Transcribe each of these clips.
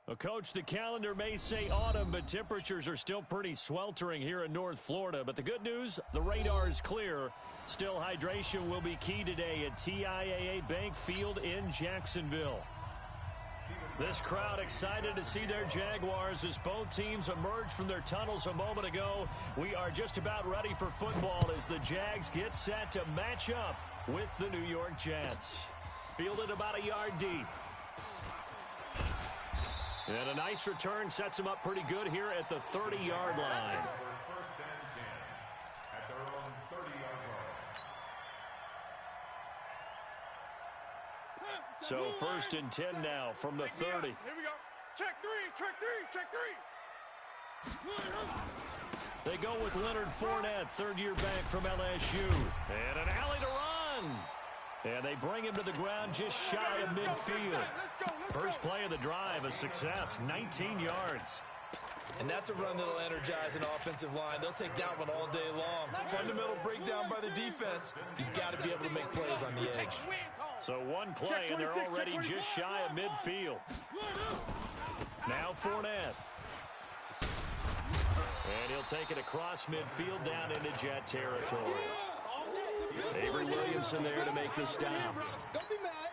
Well, Coach, the calendar may say autumn, but temperatures are still pretty sweltering here in North Florida. But the good news, the radar is clear. Still, hydration will be key today at TIAA Bank Field in Jacksonville. This crowd excited to see their Jaguars as both teams emerged from their tunnels a moment ago. We are just about ready for football as the Jags get set to match up with the New York Jets. Fielded about a yard deep. And a nice return sets them up pretty good here at the 30-yard line. First and 10 at their own 30-yard line. So first and 10 now from the 30. Here we go. Check three. They go with Leonard Fournette, third-year back from LSU. And an alley to run. And they bring him to the ground just shy of midfield. First play of the drive, a success, 19 yards. And that's a run that'll energize an offensive line. They'll take that one all day long. Fundamental breakdown by the defense. You've got to be able to make plays on the edge. So one play, and they're already just shy of midfield. Now Fournette. And he'll take it across midfield down into Jet territory. Avery Williamson there to make the stop. Don't be mad.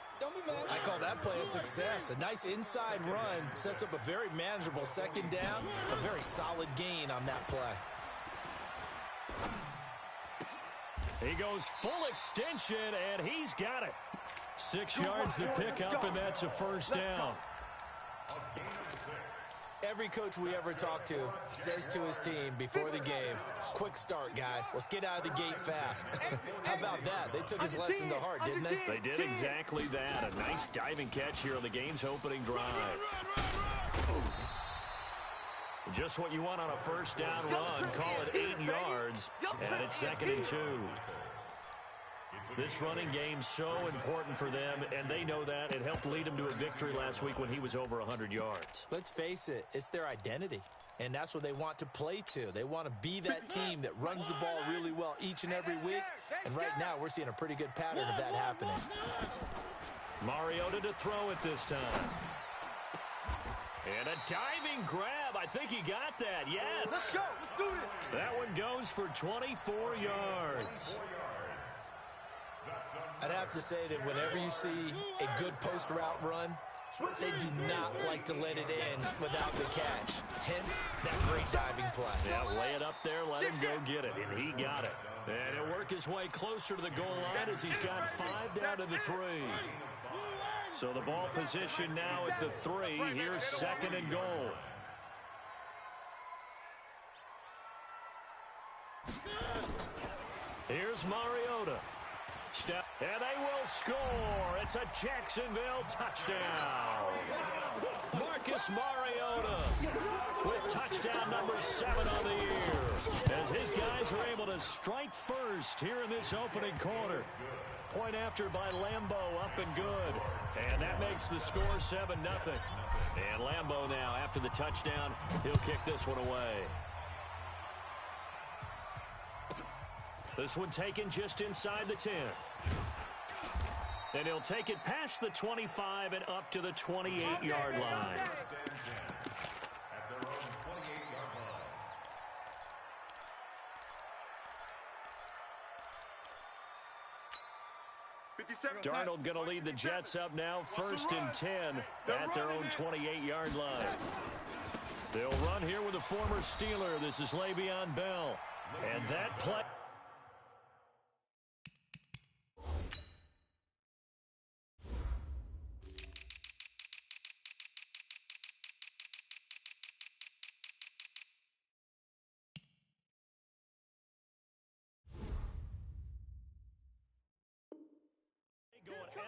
I call that play a success. A nice inside run sets up a very manageable second down. A very solid gain on that play. He goes full extension, and he's got it. 6 yards the pickup, and that's a first down. Every coach we ever talk to says to his team before the game, quick start, guys. Let's get out of the gate fast. How about that? They took his lesson to heart, didn't they? They did exactly that. A nice diving catch here on the game's opening drive. Just what you want on a first down run. Call it 8 yards, and it's 2nd and 2. This running game's so important for them, and they know that. It helped lead them to a victory last week when he was over 100 yards. Let's face it, it's their identity, and that's what they want to play to. They want to be that team that runs the ball really well each and every week, and right now we're seeing a pretty good pattern of that happening. Mariota to throw it this time. And a diving grab. I think he got that. Yes. Let's go. Let's do this. That one goes for 24 yards. I'd have to say that whenever you see a good post route run, they do not like to let it in without the catch. Hence, that great diving play. Yeah, lay it up there, let him go get it, and he got it. And he'll work his way closer to the goal line as he's got 5 down to the 3. So the ball position now at the 3. Here's 2nd and goal. Here's Mariota. Step, and they will score. It's a Jacksonville touchdown. Marcus Mariota with touchdown number 7 on the year, as his guys are able to strike first here in this opening quarter. Point after by Lambeau, up and good. And that makes the score 7-0. And Lambeau now, after the touchdown, he'll kick this one away. This one taken just inside the 10. And he'll take it past the 25 and up to the 28-yard line. Darnold going to lead the Jets up now, 1st and 10 at their own 28-yard line. They'll run here with a former Steeler. This is Le'Veon Bell. And that play...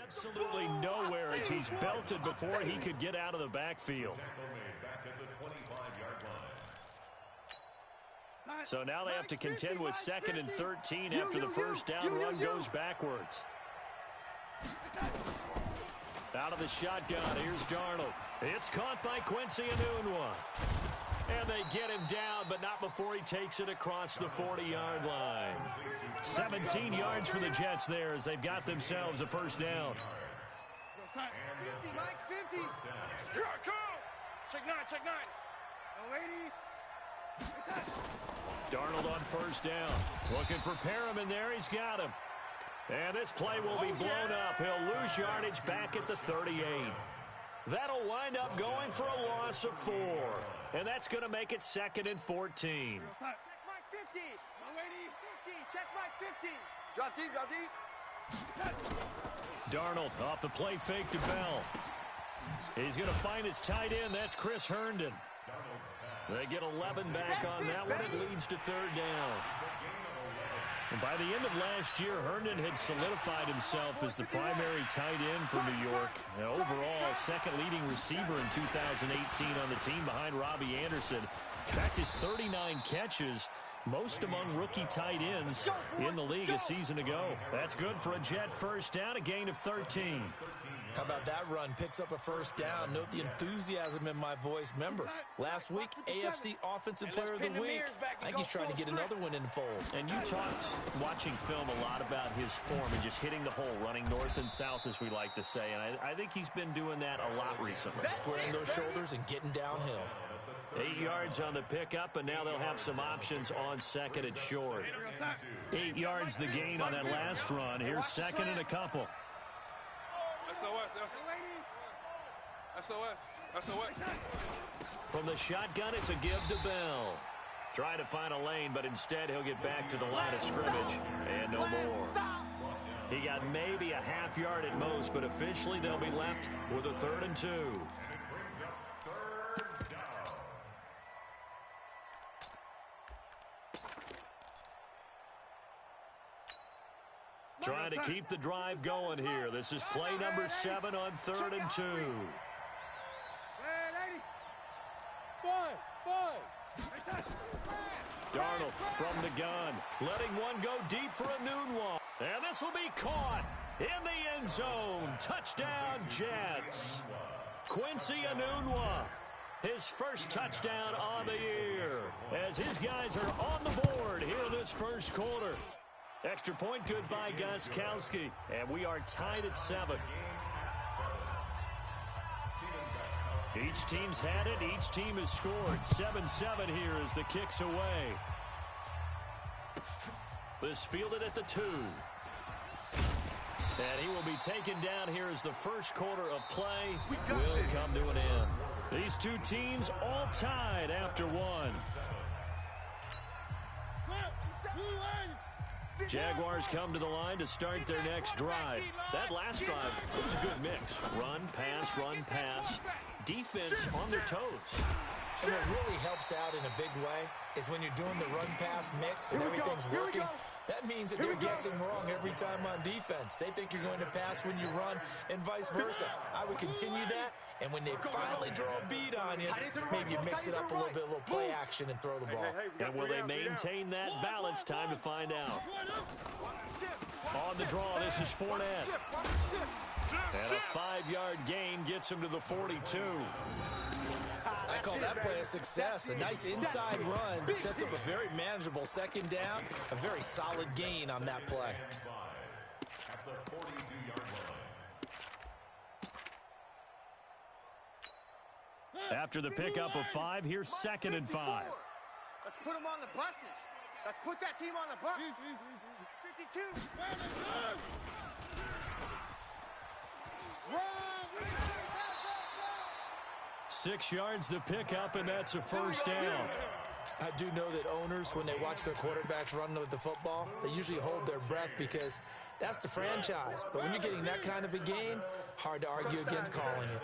absolutely nowhere as he's belted before he could get out of the backfield. So now they have to contend with 2nd and 13 after the first down run goes backwards. Out of the shotgun, here's Darnold. It's caught by Quincy Enunwa. And they get him down, but not before he takes it across the 40-yard line. 17 yards for the Jets there as they've got themselves a first down. 50, Mike, 50. Here I come. Check 9, check 9. Lady. Darnold on first down. Looking for Perriman there. He's got him. And this play will be blown up. He'll lose yardage back at the 38. That'll wind up going for a loss of 4. And that's going to make it 2nd and 14. Check my 50. Lady, 50. Check my 50. Drop deep, drop deep. Darnold off the play fake to Bell. He's going to find his tight end. That's Chris Herndon. They get 11 back on that one. It leads to 3rd down. And by the end of last year, Herndon had solidified himself as the primary tight end for New York. Now, overall, 2nd leading receiver in 2018 on the team behind Robbie Anderson. In fact, his 39 catches, most among rookie tight ends in the league a season ago. That's good for a Jet first down, a gain of 13. How about that run? Picks up a first down. Note the enthusiasm in my voice. Remember, last week, AFC Offensive Player of the Week. I think he's trying to get another one in the fold. And you talked, watching film, a lot about his form and just hitting the hole, running north and south, as we like to say. And I think he's been doing that a lot recently. Squaring those shoulders and getting downhill. 8 yards on the pickup, and now they'll have some options on 2nd and short. 8 yards the gain on that last run. Here's 2nd and a couple. SOS. From the shotgun, it's a give to Bell. Trying to find a lane, but instead he'll get back to the line of scrimmage. And no more. He got maybe a half yard at most, but officially they'll be left with a 3rd and 2. Trying to keep the drive going here. This is play number 7 on 3rd and 2. Darnold from the gun, letting one go deep for a Nunwa. And this will be caught in the end zone. Touchdown, Jets. Quincy Enunwa, his first touchdown on the year, as his guys are on the board here in this first quarter. Extra point good by Gostkowski, and we are tied at 7. Each team's had it. Each team has scored. 7-7 here as the kick's away. This fielded at the 2. And he will be taken down here as the first quarter of play will come to an end. These two teams all tied after 1. Jaguars come to the line to start their next drive. That last drive, it was a good mix. Run, pass, defense on their toes. And what really helps out in a big way is when you're doing the run-pass mix and everything's working, that means that they're guessing wrong every time on defense. They think you're going to pass when you run and vice versa. I would continue that, and when they finally draw a beat on you, maybe you mix it up a little bit, a little play action, and throw the ball. And will they maintain that balance? Time to find out. On the draw, this is Fournette. And a 5-yard gain gets him to the 42. I call that play a success. A nice inside run sets up a very manageable second down. A very solid gain on that play. After the pickup of 5, here's 2nd and 5. Let's put them on the buses. Let's put that team on the bus. 52. 6 yards the pickup, and that's a first down. I do know that owners, when they watch their quarterbacks run with the football, they usually hold their breath because that's the franchise. But when you're getting that kind of a gain, hard to argue against calling it.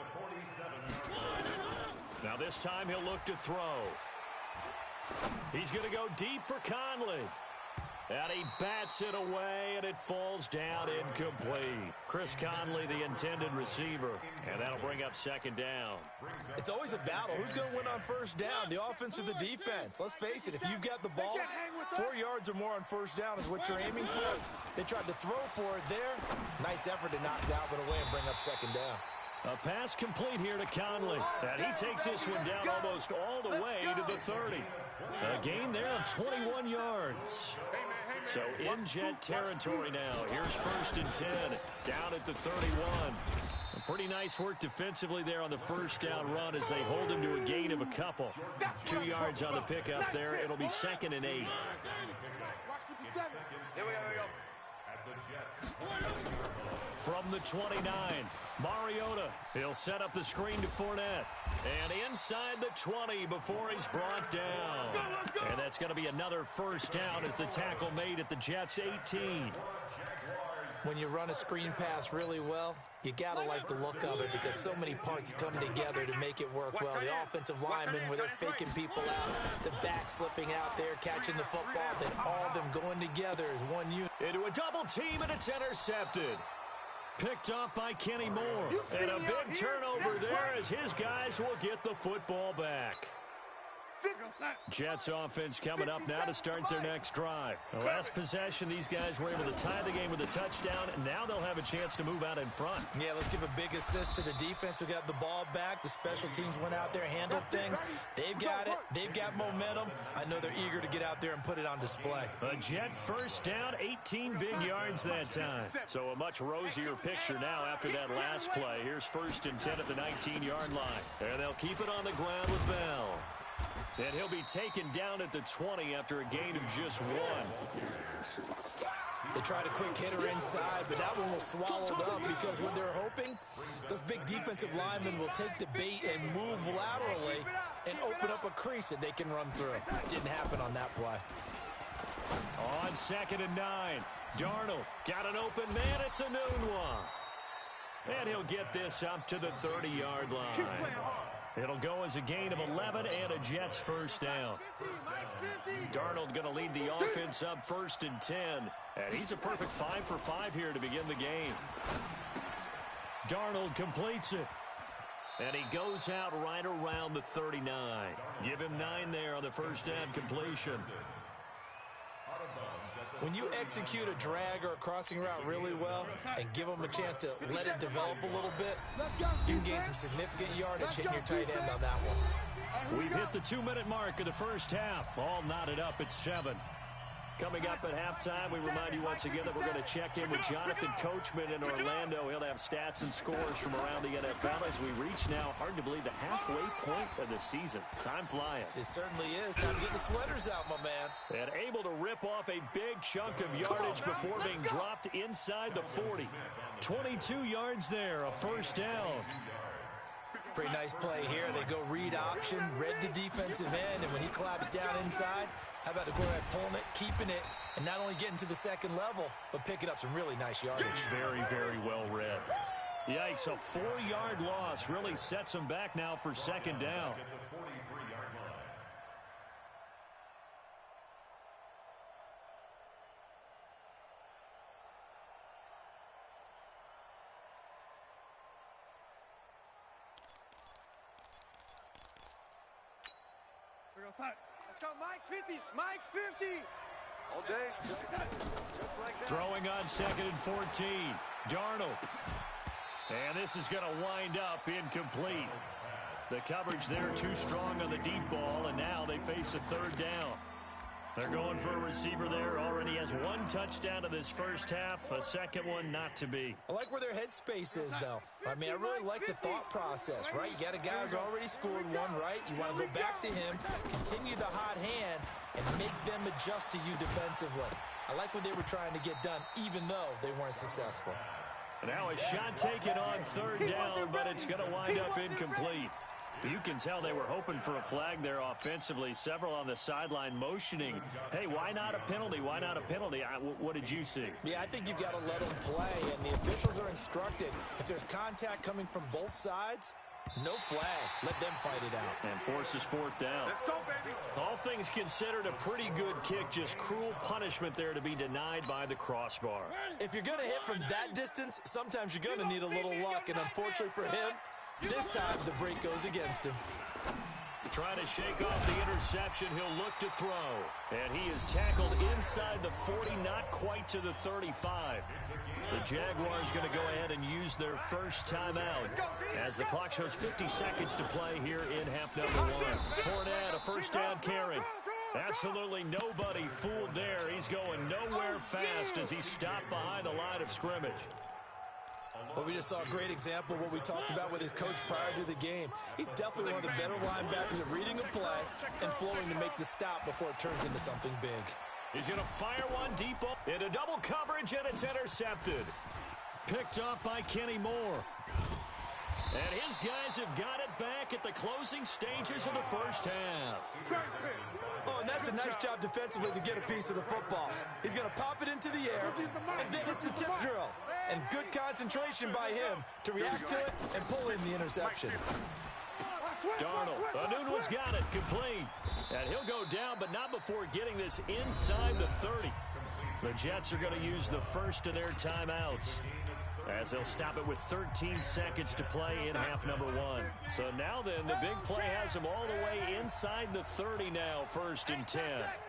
Now this time he'll look to throw. He's going to go deep for Conley. And he bats it away, and it falls down incomplete. Chris Conley, the intended receiver. And that'll bring up 2nd down. It's always a battle. Who's going to win on first down, the offense or the defense? Let's face it, if you've got the ball, 4 yards or more on first down is what you're aiming for. They tried to throw for it there. Nice effort to knock that one away and bring up 2nd down. A pass complete here to Conley. And he takes this one down almost all the way to the 30. A gain there of 21 yards. So in Jet territory now. Here's 1st and 10. Down at the 31. Pretty nice work defensively there on the first down run as they hold him to a gain of a couple. 2 yards on the pickup there. It'll be 2nd and 8. Here we go. From the 29, Mariota. He'll set up the screen to Fournette. And inside the 20 before he's brought down. And that's going to be another first down as the tackle made at the Jets' 18. When you run a screen pass really well, you got to like the look of it because so many parts come together to make it work well. The offensive linemen, where they're faking people out, the back slipping out there, catching the football, then all of them going together as one unit. Into a double team, and it's intercepted. Picked up by Kenny Moore. And a big turnover there as his guys will get the football back. Jets offense coming up now to start their next drive. The last possession, these guys were able to tie the game with a touchdown, and now they'll have a chance to move out in front. Yeah, let's give a big assist to the defense who got the ball back. The special teams went out there, handled things. They've got it. They've got momentum. I know they're eager to get out there and put it on display. A Jet first down, 18 big yards that time. So a much rosier picture now after that last play. Here's 1st and 10 at the 19-yard line. And they'll keep it on the ground with Bell. And he'll be taken down at the 20 after a gain of just 1. They tried a quick hitter inside, but that one was swallowed up because what they're hoping, those big defensive linemen will take the bait and move laterally and open up a crease that they can run through. Didn't happen on that play. On 2nd and 9, Darnold got an open man. It's a noon one. And he'll get this up to the 30-yard line. It'll go as a gain of 11 and a Jets first down. Darnold going to lead the offense up 1st and 10. And he's a perfect 5 for 5 here to begin the game. Darnold completes it. And he goes out right around the 39. Give him 9 there on the first down completion. When you execute a drag or a crossing route really well and give them a chance to let it develop a little bit, you can gain some significant yardage hitting your tight end on that one. We've hit the 2-minute mark of the first half. All knotted up at 7. Coming up at halftime, we remind you once again that we're going to check in with Jonathan Coachman in Orlando. He'll have stats and scores from around the NFL as we reach now, hard to believe, the halfway point of the season. Time flying. It certainly is. Time to get the sweaters out, my man. And able to rip off a big chunk of yardage before being dropped inside the 40. 22 yards there, a first down. Pretty nice play here. They go read option, read the defensive end, and when he claps down inside, how about the quarterback pulling it, keeping it, and not only getting to the second level, but picking up some really nice yardage. Very, very well read. Yikes, a 4-yard loss really sets him back now for 2nd down. Let's go, Mike 50. Mike 50. All day, just like that. Throwing on 2nd and 14. Darnold. And this is going to wind up incomplete. The coverage there too strong on the deep ball, and now they face a 3rd down. They're going for a receiver there. Already has 1 touchdown in this first half. A second one not to be. I like where their headspace is, though. I mean, I really like the thought process, right? You got a guy who's already scored 1, right? You want to go back to him, continue the hot hand, and make them adjust to you defensively. I like what they were trying to get done, even though they weren't successful. Now a shot taken on 3rd down, but it's going to wind up incomplete. You can tell they were hoping for a flag there offensively. Several on the sideline motioning, hey, why not a penalty? Why not a penalty? What did you see? Yeah, I think you've got to let them play, and the officials are instructed. If there's contact coming from both sides, no flag. Let them fight it out. And forces 4th down. Let's go, baby. All things considered, a pretty good kick. Just cruel punishment there to be denied by the crossbar. If you're going to hit from that distance, sometimes you're going to need a little luck, and unfortunately for him, this time the break goes against him. Trying to shake off the interception, he'll look to throw. And he is tackled inside the 40, not quite to the 35. The Jaguars going to go ahead and use their first timeout as the clock shows 50 seconds to play here in half number 1. Fournette, a first down carry. Absolutely nobody fooled there. He's going nowhere fast as he stopped behind the line of scrimmage. Well, we just saw a great example of what we talked about with his coach prior to the game. He's definitely one of the better linebackers at reading a play and flowing to make the stop before it turns into something big. He's going to fire one deep into double coverage, and it's intercepted. Picked off by Kenny Moore. And his guys have got it back at the closing stages of the first half. Oh, and that's a nice job defensively to get a piece of the football. He's going to pop it into the air, and then it's the tip drill. And good concentration by him to react to it and pull in the interception. Darnold, Anuno's got it, complete. And he'll go down, but not before getting this inside the 30. The Jets are going to use the first of their timeouts, as they'll stop it with 13 seconds to play in half number 1. So now then, the big play has them all the way inside the 30 now, 1st and 10.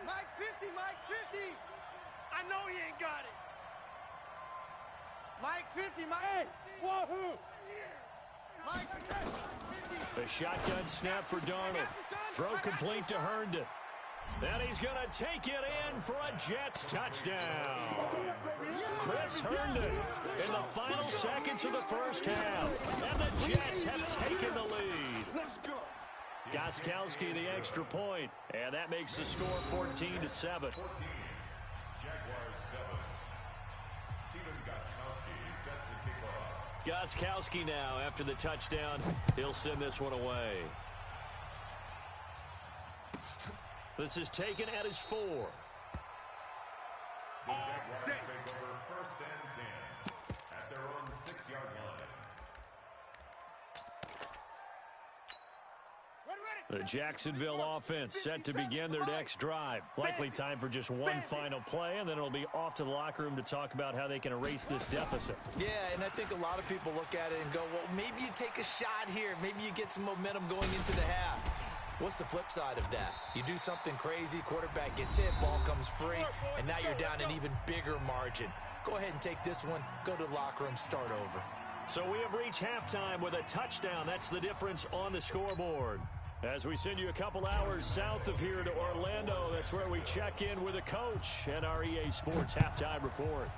Mike 50, Mike 50. I know he ain't got it. Mike 50, Mike 50. Wahoo! Mike 50. The shotgun snap for Darnold. Throw complete to Herndon. And he's going to take it in for a Jets touchdown. Chris Herndon in the final seconds of the first half. And the Jets have taken the lead. Let's go. Gostkowski the extra point. And that makes the score 14-7. 14. Jaguars 7. Steven Gostkowski set to kick off. Gostkowski now, after the touchdown, he'll send this one away. This is taken at his 4. The Jaguars take over 1st and 10 at their own 6-yard line. The Jacksonville offense set to begin their next drive. Likely time for just one final play, and then it'll be off to the locker room to talk about how they can erase this deficit. Yeah, and I think a lot of people look at it and go, well, maybe you take a shot here. Maybe you get some momentum going into the half. What's the flip side of that? You do something crazy, quarterback gets hit, ball comes free, and now you're down an even bigger margin. Go ahead and take this one, go to the locker room, start over. So we have reached halftime with a touchdown. That's the difference on the scoreboard. As we send you a couple hours south of here to Orlando, that's where we check in with a coach and our EA Sports halftime report.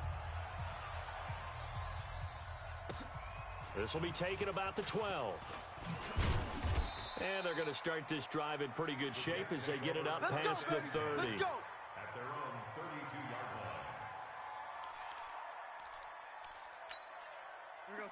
This will be taken about the 12. And they're going to start this drive in pretty good shape as they get it up past the 30. At their own 32-yard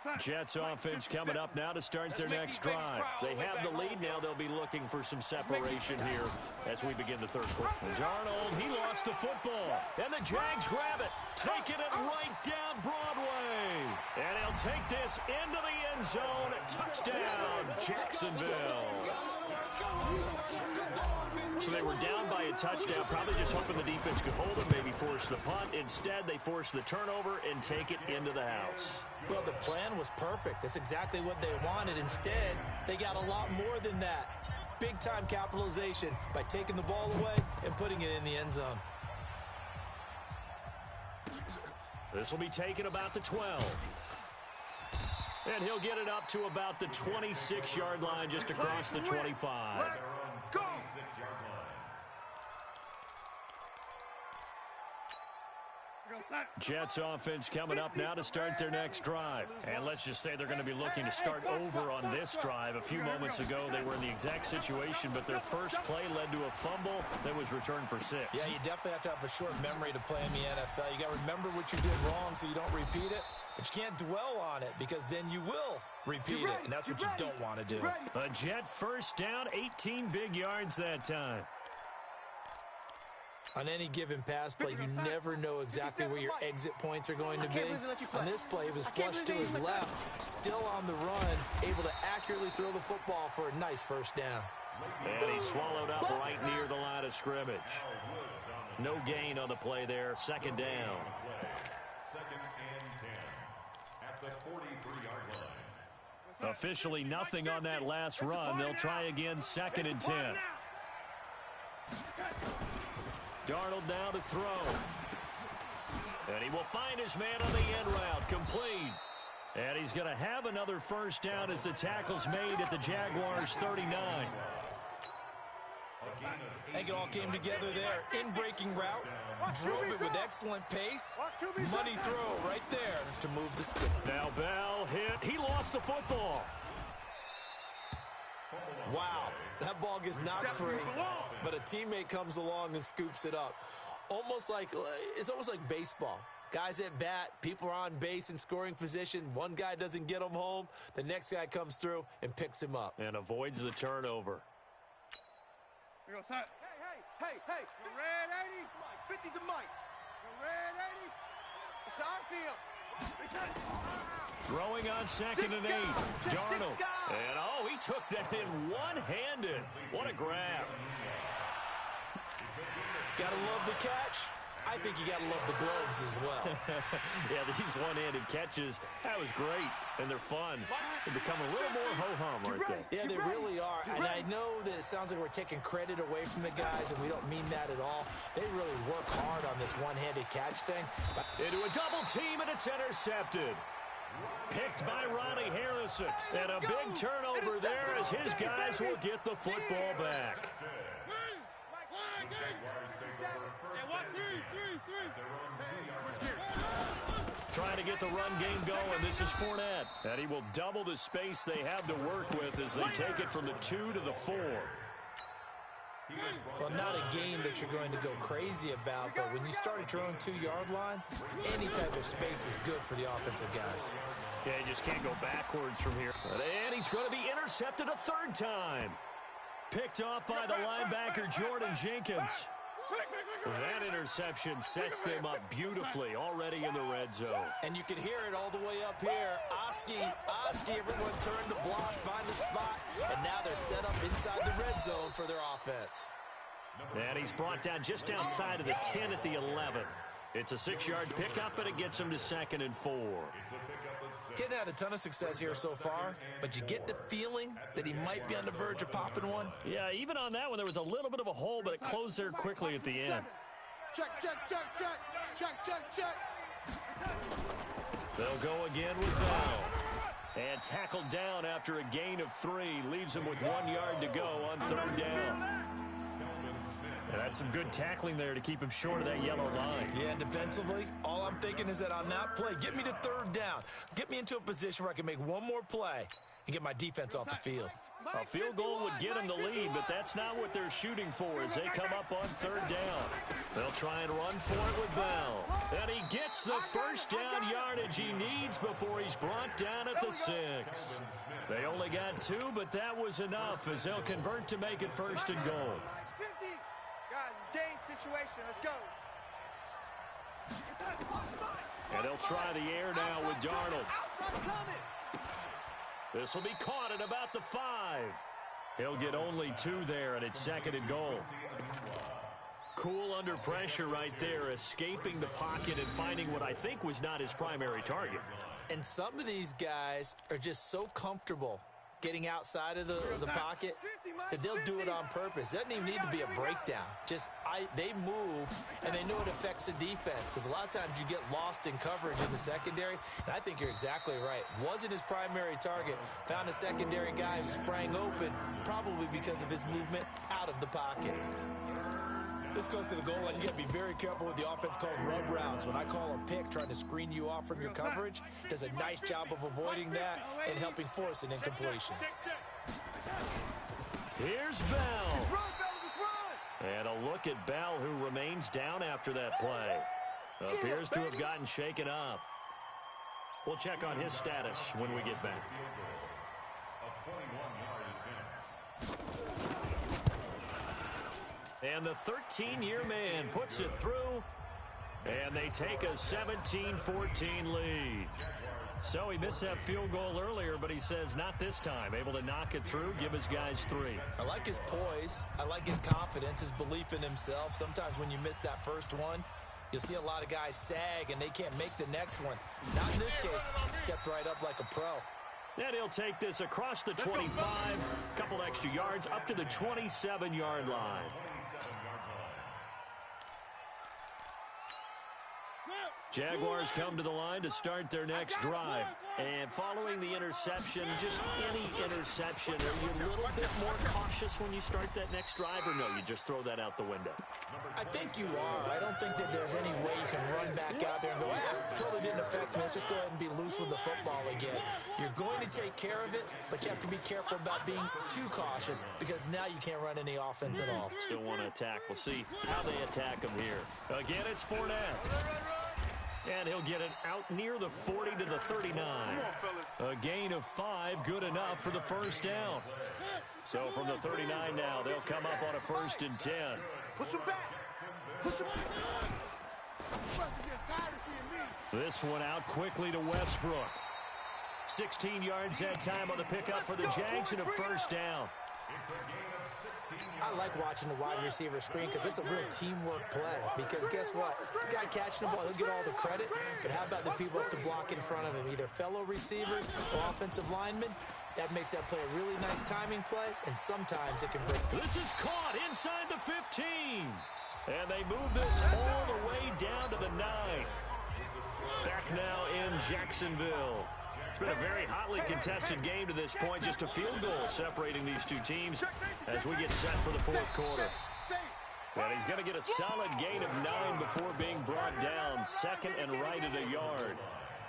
line. Jets offense coming up now to start their next drive. They have the lead now. They'll be looking for some separation here as we begin the third quarter. Darnold, he lost the football. And the Jags grab it, taking it right down Broadway. And he'll take this into the end zone. Touchdown, Jacksonville. So they were down by a touchdown, probably just hoping the defense could hold them, maybe force the punt. Instead, they force the turnover and take it into the house. Well, the plan was perfect. That's exactly what they wanted. Instead, they got a lot more than that. Big-time capitalization by taking the ball away and putting it in the end zone. This will be taken about the 12. And he'll get it up to about the 26-yard line, just across the 25. Go! Jets offense coming up now to start their next drive. And let's just say they're going to be looking to start over on this drive. A few moments ago, they were in the exact situation, but their first play led to a fumble that was returned for 6. Yeah, you definitely have to have a short memory to play in the NFL. You got to remember what you did wrong so you don't repeat it. But you can't dwell on it because then you will repeat it, and that's what you don't want to do. A Jet first down, 18 big yards that time. On any given pass play, you never know exactly where your exit points are going to be. On this play, it was flushed to his left, still on the run, able to accurately throw the football for a nice first down. And he swallowed up right near the line of scrimmage. No gain on the play there, second down. 2nd and 10 at the 43-yard line. Officially nothing on that last run. They'll try again, 2nd and 10. Darnold now to throw. And he will find his man on the end route, complete. And he's going to have another first down as the tackle's made at the Jaguars' 39. I think it all came together there. In-breaking route, drove it with excellent pace. Money throw right there to move the stick. Now Bell hit. He lost the football. Wow, that ball gets knocked free, but a teammate comes along and scoops it up. It's almost like baseball. Guys at bat, people are on base in scoring position. One guy doesn't get him home. The next guy comes through and picks him up. And avoids the turnover. Here goes, hey, the red 80, Mike, 50 to Mike. The red 80, it's our field. Throwing on 2nd and 8. Darnold. And, he took that in one-handed. What a grab. Gotta love the catch. I think you got to love the gloves as well. Yeah, these one-handed catches, that was great, and they're fun. They become a little more ho-hum right there. Yeah, they really are, and I know that it sounds like we're taking credit away from the guys, and we don't mean that at all. They really work hard on this one-handed catch thing. Into a double team, and it's intercepted. Picked by Ronnie Harrison. And a big turnover there as his guys will get the football back. Trying to get the run game going. This is Fournette. And he will double the space they have to work with as they take it from the 2 to the 4. Well, not a game that you're going to go crazy about, but when you start at your own 2-yard line, any type of space is good for the offensive guys. Yeah, you just can't go backwards from here. And he's going to be intercepted a 3rd time. Picked off by the linebacker, Jordan Jenkins. That interception sets them up beautifully already in the red zone. And you can hear it all the way up here. Oski, everyone turned to block, find a spot, and now they're set up inside the red zone for their offense. And he's brought down just outside of the 10 at the 11. It's a 6-yard pickup, and it gets him to 2nd and 4. Getting had a ton of success here so far, but you get the feeling that he might be on the verge of popping one. Yeah, even on that one, there was a little bit of a hole, but it closed there quickly at the end. Check. They'll go again with Bell. And tackled down after a gain of 3. Leaves him with 1 yard to go on 3rd down. And that's some good tackling there to keep him short of that yellow line. Yeah, defensively, all I'm thinking is that on that play, get me to 3rd down. Get me into a position where I can make one more play and get my defense off the field. A field goal would get him the lead, but that's not what they're shooting for as they come up on 3rd down. They'll try and run for it with Bell. And he gets the 1st down yardage he needs before he's brought down at the 6. They only got 2, but that was enough as they'll convert to make it 1st and goal. Guys, it's game situation. Let's go. And they'll try the air now with Darnold. This will be caught at about the 5. He'll get only 2 there, and it's 2nd and goal. Cool under pressure right there, escaping the pocket and finding what I think was not his primary target. And some of these guys are just so comfortable getting outside of the pocket that they'll do it on purpose. It doesn't even need to be a breakdown. They move, and they know it affects the defense because a lot of times you get lost in coverage in the secondary, and I think you're exactly right. Wasn't his primary target. Found a secondary guy who sprang open, probably because of his movement out of the pocket. This close to the goal line, you got to be very careful with the offense calls rub routes. When I call a pick trying to screen you off from your coverage, does a nice job of avoiding that and helping force an incompletion. Here's Bell. And a look at Bell, who remains down after that play. Appears to have gotten shaken up. We'll check on his status when we get back. And the 13-year man puts it through, and they take a 17-14 lead. So he missed that field goal earlier, but he says not this time. Able to knock it through, give his guys 3. I like his poise. I like his confidence, his belief in himself. Sometimes when you miss that first one, you'll see a lot of guys sag, and they can't make the next one. Not in this case. Stepped right up like a pro. And he'll take this across the 25, a couple extra yards, up to the 27-yard line. Jaguars come to the line to start their next drive. And following the interception, just any interception, are you a little bit more cautious when you start that next drive, or no, you just throw that out the window? I think you are. I don't think that there's any way you can run back out there and go, totally didn't affect me. Let's just go ahead and be loose with the football again. You're going to take care of it, but you have to be careful about being too cautious because now you can't run any offense at all. Still want to attack. We'll see how they attack him here. Again, it's Fournette. And he'll get it out near the 40 to the 39. A gain of 5, good enough for the first down. So from the 39 now, they'll come up on a 1st and 10. Push him back. Push him back. This one out quickly to Westbrook. 16 yards that time on the pickup for the Jags and a first down. I like watching the wide receiver screen because it's a real teamwork play. Because guess what? The guy catching the ball, he'll get all the credit. But how about the people up to block in front of him? Either fellow receivers or offensive linemen. That makes that play a really nice timing play, and sometimes it can break. This is caught inside the 15. And they move this all the way down to the 9. Back now in Jacksonville. It's been a very hotly contested game to this point. Just a field goal separating these two teams as we get set for the 4th quarter. And he's going to get a solid gain of 9 before being brought down. 2nd and right at a yard.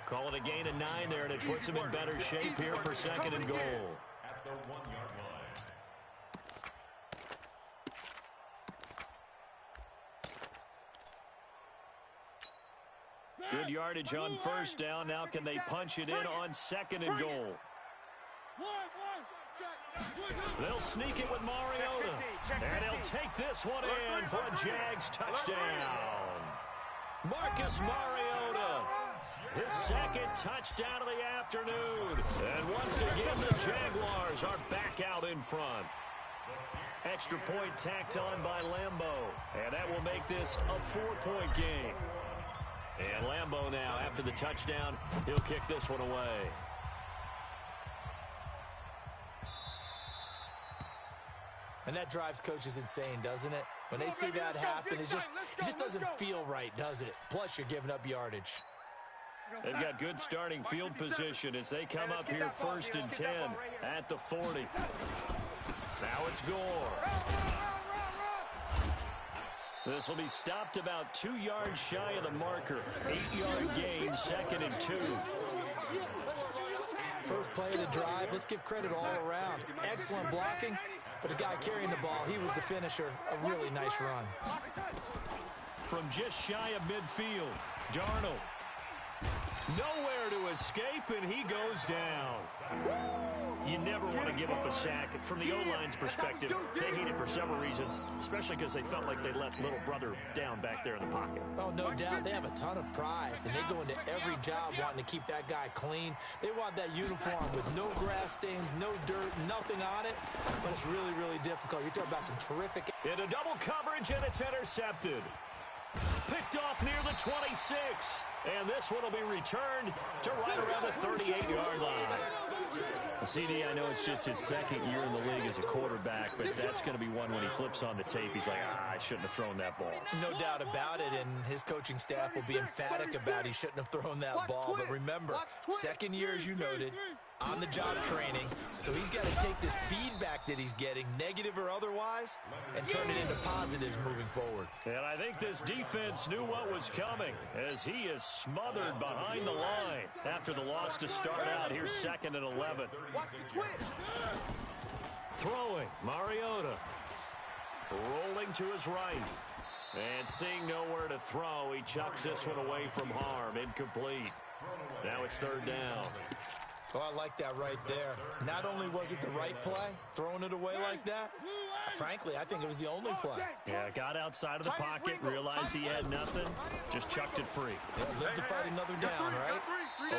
Call it a gain of 9 there, and it puts him in better shape here for 2nd and goal. At the 1-yard line. Good yardage on 1st down. Now can they punch it in on 2nd and goal? They'll sneak it with Mariota. And he'll take this one in for a Jags touchdown. Marcus Mariota. His 2nd touchdown of the afternoon. And once again, the Jaguars are back out in front. Extra point tacked on by Lambo. And that will make this a 4-point game. And Lambo now, after the touchdown, he'll kick this one away. And that drives coaches insane, doesn't it? When they see that happen, it just doesn't feel right, does it? Plus, you're giving up yardage. They've got good starting field position as they come up here 1st and 10 at the 40. Now it's Gore. This will be stopped about 2 yards shy of the marker. 8-yard gain, 2nd and 2. First play of the drive, let's give credit all around. Excellent blocking, but the guy carrying the ball, he was the finisher. A really nice run. From just shy of midfield, Darnold. Nowhere to escape, and he goes down. You never want to give up a sack. From the O-line's perspective, they hate it for several reasons, especially because they felt like they let little brother down back there in the pocket. Oh, no doubt. They have a ton of pride, and they go into every job wanting to keep that guy clean. They want that uniform with no grass stains, no dirt, nothing on it, but it's really, really difficult. You're talking about some terrific... Into double coverage, and it's intercepted. Picked off near the 26. And this one will be returned to right around the 38-yard line. CD, I know it's just his 2nd year in the league as a quarterback, but that's going to be one when he flips on the tape. He's like, I shouldn't have thrown that ball. No doubt about it, and his coaching staff will be emphatic about he shouldn't have thrown that ball. But remember, 2nd year, as you noted, on-the-job training. So he's got to take this feedback that he's getting, negative or otherwise, and turn it into positives moving forward. And I think this defense knew what was coming as he is smothered behind the line after the loss to start out. Here's 2nd and 11. Throwing, Mariota. Rolling to his right. And seeing nowhere to throw, he chucks this one away from harm. Incomplete. Now it's 3rd down. Oh, I like that right there. Not only was it the right play, throwing it away like that, frankly, I think it was the only play. Yeah, got outside of the pocket, realized he had nothing, just chucked it free. Yeah, live to fight another down, right?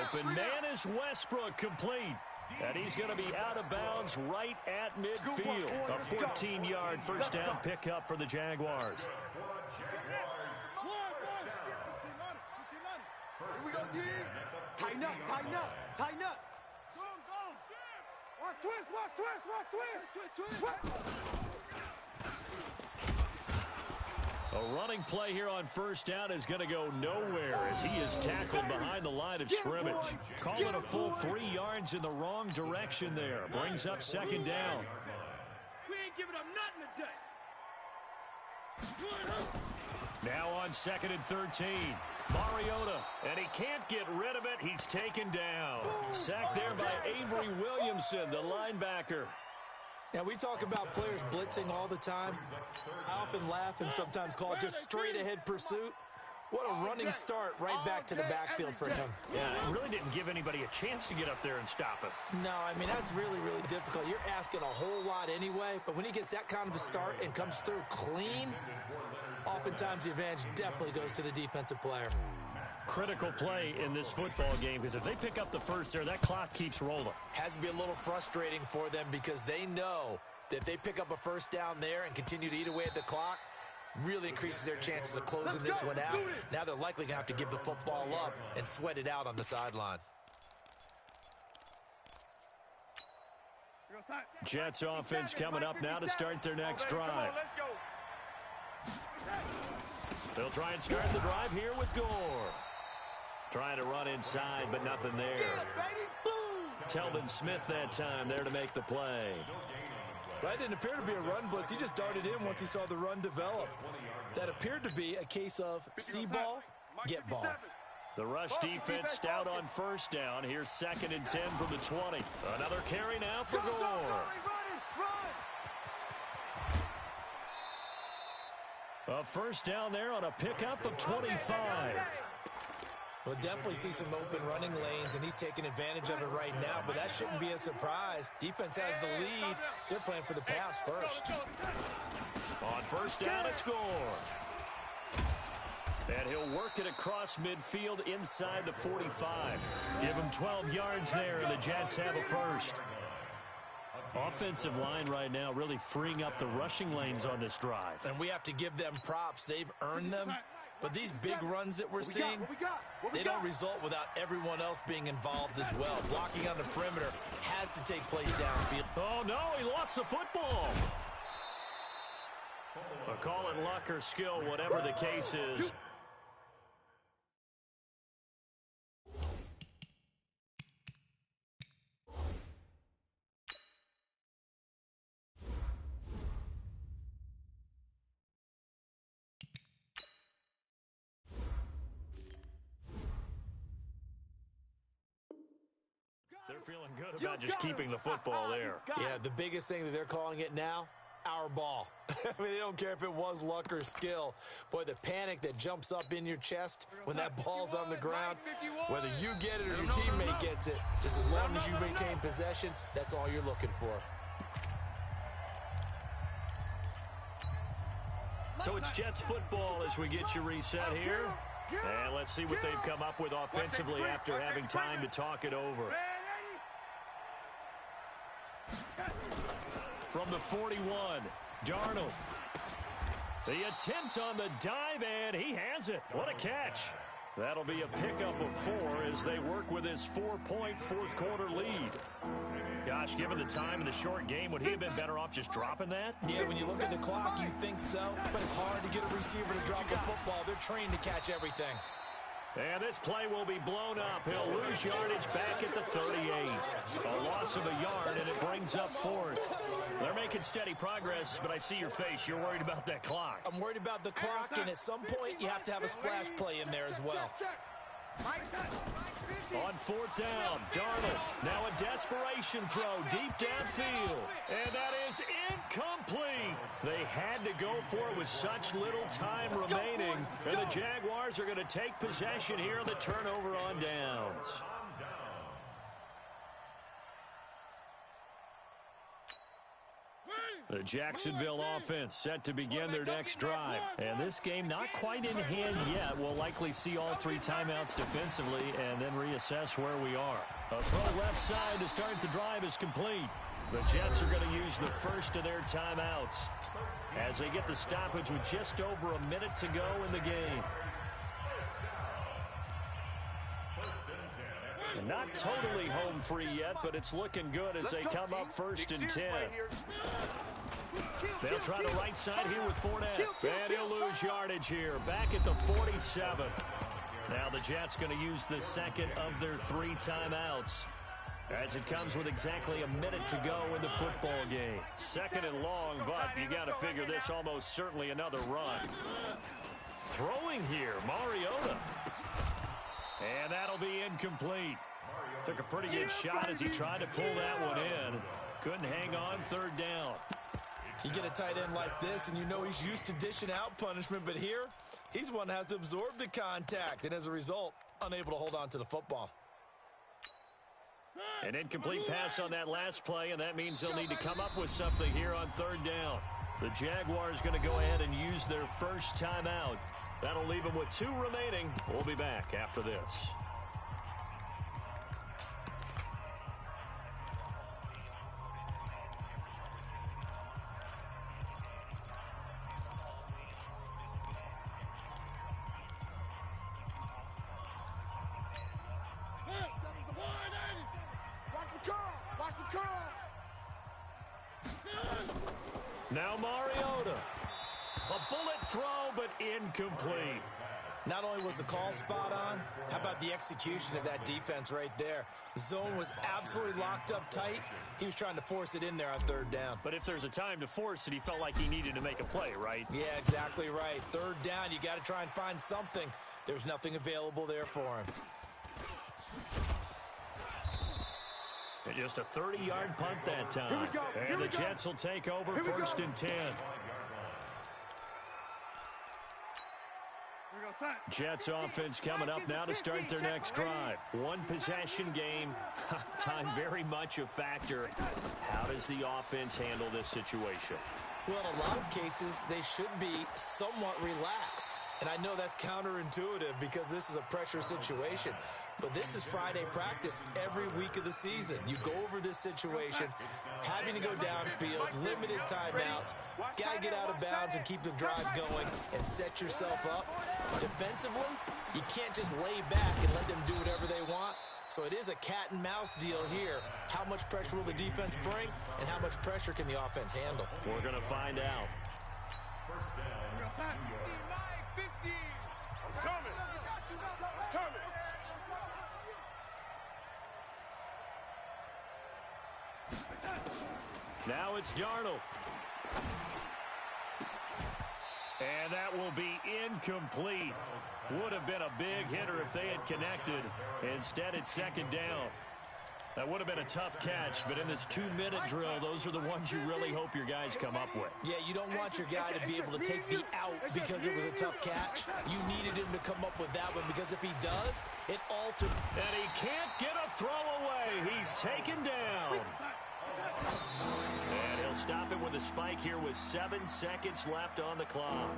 Open man is Westbrook, complete. And he's going to be out of bounds right at midfield. A 14-yard first down pickup for the Jaguars. Tighten up, tighten up, tighten up. Watch twist, watch twist, watch twist. Twist. A running play here on first down is going to go nowhere as he is tackled behind the line of scrimmage. Call it a full 3 yards in the wrong direction there. Brings up second down. We ain't giving up nothing today. Now on 2nd and 13. Mariota, and he can't get rid of it. He's taken down. Sacked there by Avery Williamson, the linebacker. Now, we talk about players blitzing all the time. I often laugh and sometimes call it just straight-ahead pursuit. What a running start right back to the backfield for him. Yeah, it really didn't give anybody a chance to get up there and stop it. No, I mean, that's really, really difficult. You're asking a whole lot anyway, but when he gets that kind of a start and comes through clean, oftentimes the advantage definitely goes to the defensive player. Critical play in this football game because if they pick up the first there, that clock keeps rolling. Has to be a little frustrating for them because they know that if they pick up a first down there and continue to eat away at the clock, really increases their chances of closing this one out. Now they're likely going to have to give the football up and sweat it out on the sideline. Jets offense coming up now to start their next drive. They'll try and start the drive here with Gore. Trying to run inside, but nothing there. Telvin Smith that time there to make the play. That didn't appear to be a run blitz. He just darted in once he saw the run develop. That appeared to be a case of see ball, get ball. The rush defense stout on first down. Here's 2nd and 10 from the 20. Another carry now for Gore. A first down there on a pickup of 25. We'll definitely see some open running lanes, and he's taking advantage of it right now, but that shouldn't be a surprise. Defense has the lead. They're playing for the pass first. On first down, it's Gore. And he'll work it across midfield inside the 45. Give him 12 yards there, and the Jets have a first. Offensive line right now really freeing up the rushing lanes on this drive. And we have to give them props. They've earned them. But these big runs that we're seeing, they don't result without everyone else being involved as well. Blocking on the perimeter has to take place downfield. Oh, no, he lost the football. Call it luck or skill, whatever the case is. They're feeling good about just keeping the football there. Yeah, the biggest thing that they're calling it now, our ball. I mean, they don't care if it was luck or skill. Boy, the panic that jumps up in your chest when that ball's on the ground, whether you get it or your teammate gets it, just as long as you maintain possession, that's all you're looking for. So it's Jets football as we get you reset here. And let's see what they've come up with offensively after having time to talk it over. From the 41, Darnold. The attempt on the dive, and he has it. What a catch. That'll be a pickup of 4 as they work with his 4-point fourth-quarter lead. Gosh, given the time in the short game, would he have been better off just dropping that? Yeah, when you look at the clock, you think so, but it's hard to get a receiver to drop the football. They're trained to catch everything. And this play will be blown up. He'll lose yardage back at the 38. A loss of a yard, and it brings up 4th. They're making steady progress, but I see your face. You're worried about that clock. I'm worried about the clock, and at some point, you have to have a splash play in there as well. On 4th down, Darnold. Now a desperation throw deep downfield. And that is incomplete. They had to go for it with such little time remaining. And the Jaguars are going to take possession here on the turnover on downs. The Jacksonville offense set to begin their next drive. And this game not quite in hand yet. We'll likely see all 3 timeouts defensively and then reassess where we are. A throw left side to start the drive is complete. The Jets are going to use the first of their timeouts as they get the stoppage with just over a minute to go in the game. And not totally home free yet, but it's looking good as they come up first and 10. They'll try the right side here with Fournette. And he'll lose yardage here. Back at the 47. Now the Jets going to use the second of their 3 timeouts, as it comes with exactly a minute to go in the football game. Second and long, but you got to figure this almost certainly another run. Throwing here, Mariota. And that'll be incomplete. Took a pretty good shot as he tried to pull that one in. Couldn't hang on, third down. You get a tight end like this, and you know he's used to dishing out punishment, but here, he's the one that has to absorb the contact, and as a result, unable to hold on to the football. An incomplete pass on that last play, and that means they'll need to come up with something here on third down. The Jaguars going to go ahead and use their first timeout. That'll leave them with 2 remaining. We'll be back after this. Now Mariota. A bullet throw, but incomplete. Not only was the call spot on, how about the execution of that defense right there? The zone was absolutely locked up tight. He was trying to force it in there on third down. But if there's a time to force it, he felt like he needed to make a play, right? Yeah, exactly right. Third down, you got to try and find something. There's nothing available there for him. And just a 30-yard punt that time. And the Jets will take over first and 10. Jets offense coming up now to start their next drive. 1 possession game. Time very much a factor. How does the offense handle this situation? Well, in a lot of cases, they should be somewhat relaxed. And I know that's counterintuitive because this is a pressure situation. But this is Friday practice every week of the season. You go over this situation, having to go downfield, limited timeouts, got to get out of bounds and keep the drive going and set yourself up. Defensively, you can't just lay back and let them do whatever they want. So it is a cat and mouse deal here. How much pressure will the defense bring and how much pressure can the offense handle? We're going to find out. Now it's Darnold. And that will be incomplete. Would have been a big hitter if they had connected. Instead, it's second down. That would have been a tough catch, but in this 2-minute drill, those are the ones you really hope your guys come up with. Yeah, you don't want your guy to be able to take the out because it was a tough catch. You needed him to come up with that one because if he does, it alters. And he can't get a throw away. He's taken down. And he'll stop it with a spike here with 7 seconds left on the clock.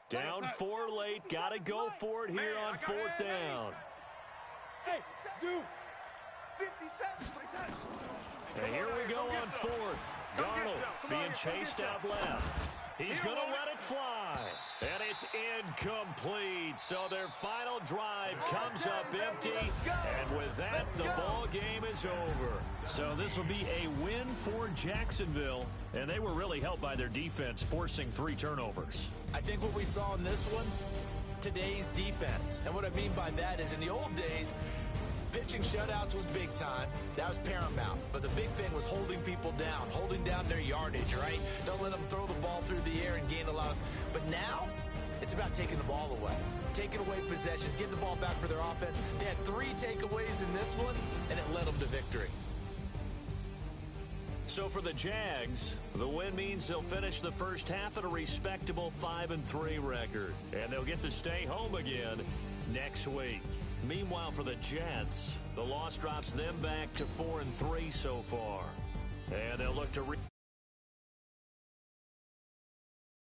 Down 4 late. Got to go for it here on 4th down. Hey, dude. 57. And here we go on 4th. Darnold being chased out left. He's going to let it fly. And it's incomplete. So their final drive comes up empty. And with that, the ball game is over. So this will be a win for Jacksonville. And they were really helped by their defense, forcing 3 turnovers. I think what we saw in this one, today's defense. And what I mean by that is in the old days, pitching shutouts was big time. That was paramount. But the big thing was holding people down, holding down their yardage, right? Don't let them throw the ball through the air and gain a lot. But now, it's about taking the ball away. Taking away possessions, getting the ball back for their offense. They had 3 takeaways in this one, and it led them to victory. So for the Jags, the win means they'll finish the first half at a respectable 5-3 record. And they'll get to stay home again next week. Meanwhile, for the Jets, the loss drops them back to 4-3 so far. And they'll look to